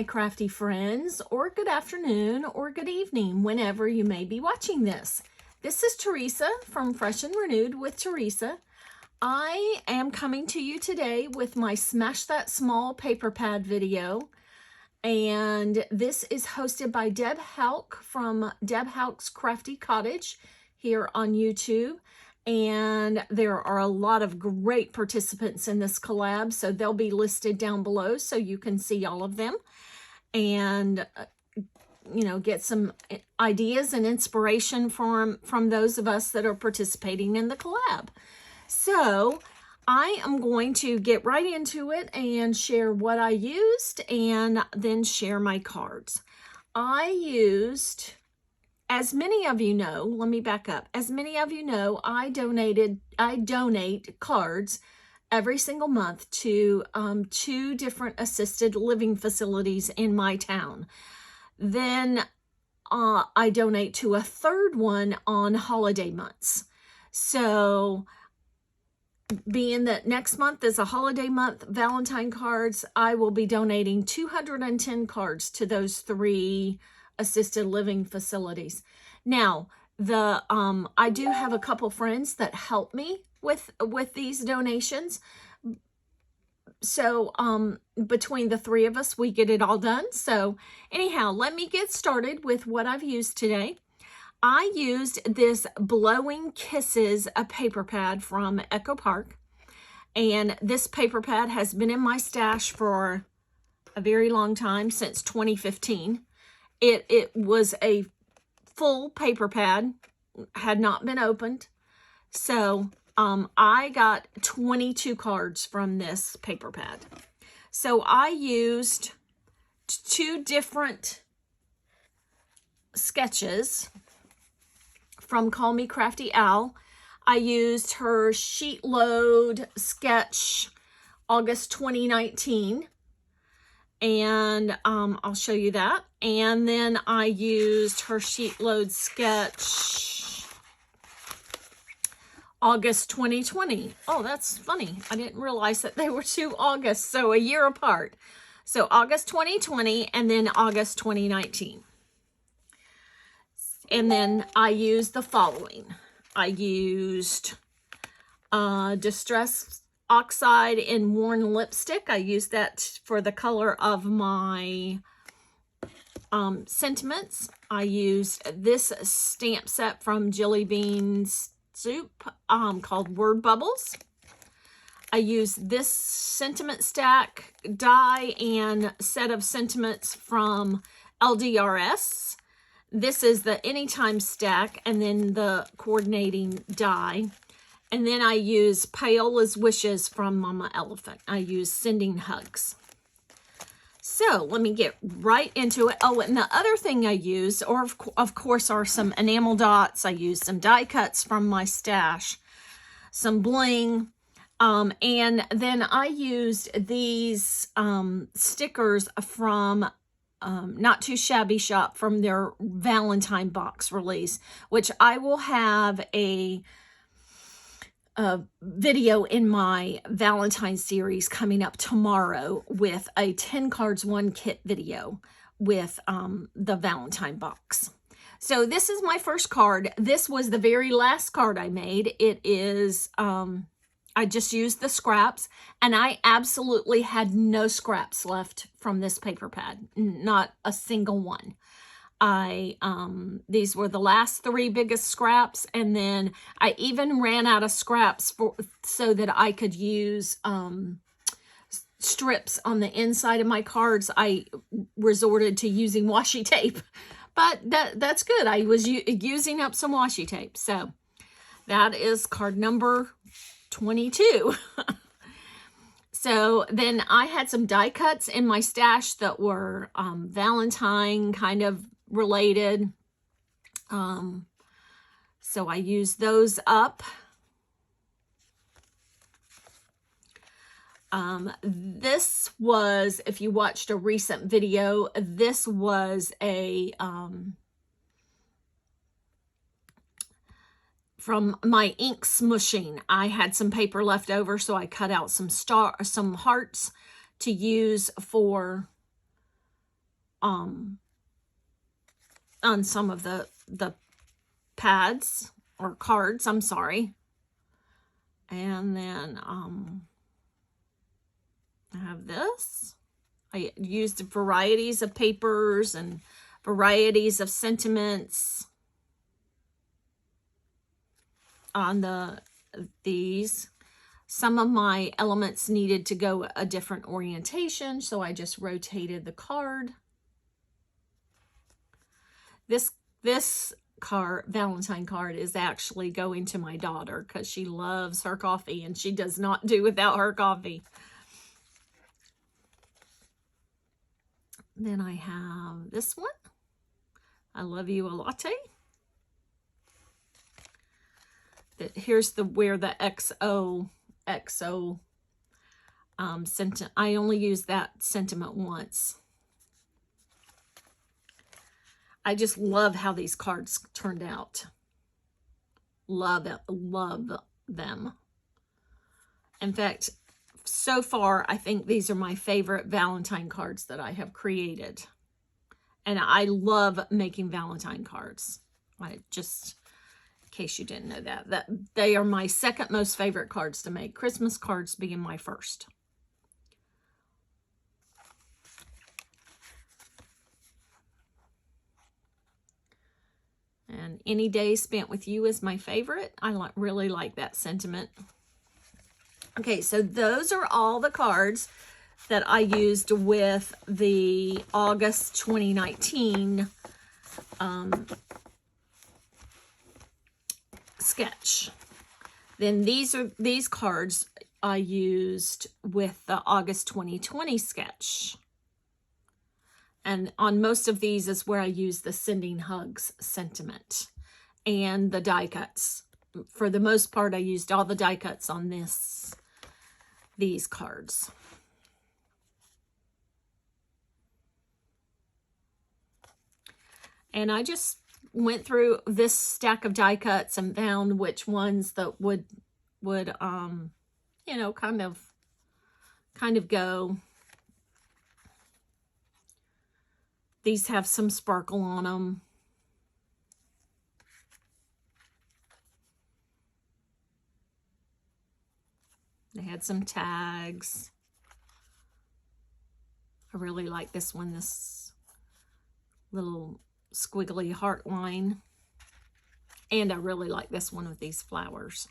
crafty friends, or good afternoon or good evening, whenever you may be watching this. This is Teresa from Fresh and Renewed with Teresa. I am coming to you today with my Smash That Small paper pad video, and this is hosted by Deb Hauk from Deb Hauk's Crafty Cottage here on YouTube. And there are a lot of great participants in this collab, so they'll be listed down below so you can see all of them and get some ideas and inspiration from those of us that are participating in the collab. So I am going to get right into it and share what I used and then share my cards. I used, as many of you know, let me back up. As many of you know, I donate cards every single month to 2 different assisted living facilities in my town. Then I donate to a 3rd one on holiday months. So being that next month is a holiday month, Valentine cards, I will be donating 210 cards to those 3 assisted living facilities. Now, I do have a couple friends that help me with these donations. So between the 3 of us, we get it all done. So anyhow, let me get started with what I've used today. I used this Blowing Kisses, a paper pad from Echo Park. And this paper pad has been in my stash for a very long time, since 2015. It was a full paper pad, had not been opened. So I got 22 cards from this paper pad. So I used 2 different sketches from Call Me Crafty Owl. I used her Sheetload sketch, August 2019. And I'll show you that. And then I used her Sheetload sketch, August 2020. Oh, that's funny. I didn't realize that they were 2 Augusts, so a year apart. So August 2020 and then August 2019. And then I used the following. I used Distress Oxide in Worn Lipstick. I used that for the color of my sentiments. I used this stamp set from Jelly Beans Soup called Word Bubbles. I used this sentiment stack die and set of sentiments from LDRS. This is the Anytime stack and then the coordinating die. And then I use Paola's Wishes from Mama Elephant. I use Sending Hugs. So let me get right into it. Oh, and the other thing I used, or of course, are some enamel dots. I used some die cuts from my stash, some bling, and then I used these stickers from Not Too Shabby Shop from their Valentine box release, which I will have a video in my Valentine series coming up tomorrow with a 10 cards 1 kit video with the Valentine box. So this is my first card. This was the very last card I made. It is I just used the scraps, and I absolutely had no scraps left from this paper pad, not a single one. These were the last 3 biggest scraps, and then I even ran out of scraps so that I could use strips on the inside of my cards. I resorted to using washi tape, but that's good. I was using up some washi tape. So that is card number 22. So then I had some die cuts in my stash that were Valentine kind of related. So I used those up. This was, if you watched a recent video, this was a from my ink smushing. I had some paper left over, so I cut out some hearts to use for on some of the pads or cards, I'm sorry. And then I have this. I used varieties of papers and varieties of sentiments on these. Some of my elements needed to go a different orientation, so I just rotated the card. This card, Valentine card, is actually going to my daughter because she loves her coffee and she does not do without her coffee. Then I have this one. I love you a latte. Here's where the XO sentiment. I only used that sentiment once. I just love how these cards turned out. Love it, love them. In fact, so far, I think these are my favorite Valentine cards that I have created. And I love making Valentine cards. Just in case you didn't know that they are my second most favorite cards to make. Christmas cards being my first. And any day spent with you is my favorite. I really like that sentiment. Okay, so those are all the cards that I used with the August 2019 sketch. Then these cards I used with the August 2020 sketch. And on most of these is where I use the sending hugs sentiment and the die cuts. For the most part, I used all the die cuts on these cards. And I just went through this stack of die cuts and found which ones that would you know, kind of go. These have some sparkle on them. They had some tags. I really like this one, this little squiggly heart line. And I really like this one with these flowers.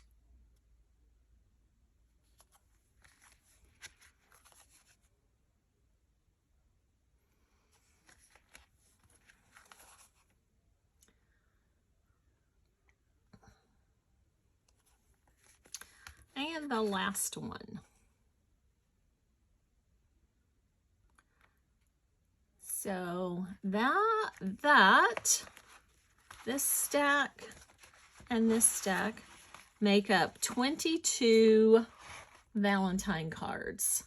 And the last one. So this stack and this stack make up 22 Valentine cards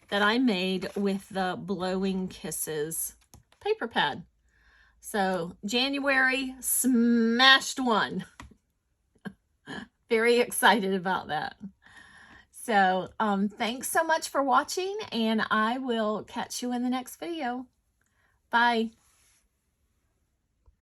that I made with the Blowing Kisses paper pad. So January smashed one. Very excited about that. So thanks so much for watching, and I will catch you in the next video. Bye.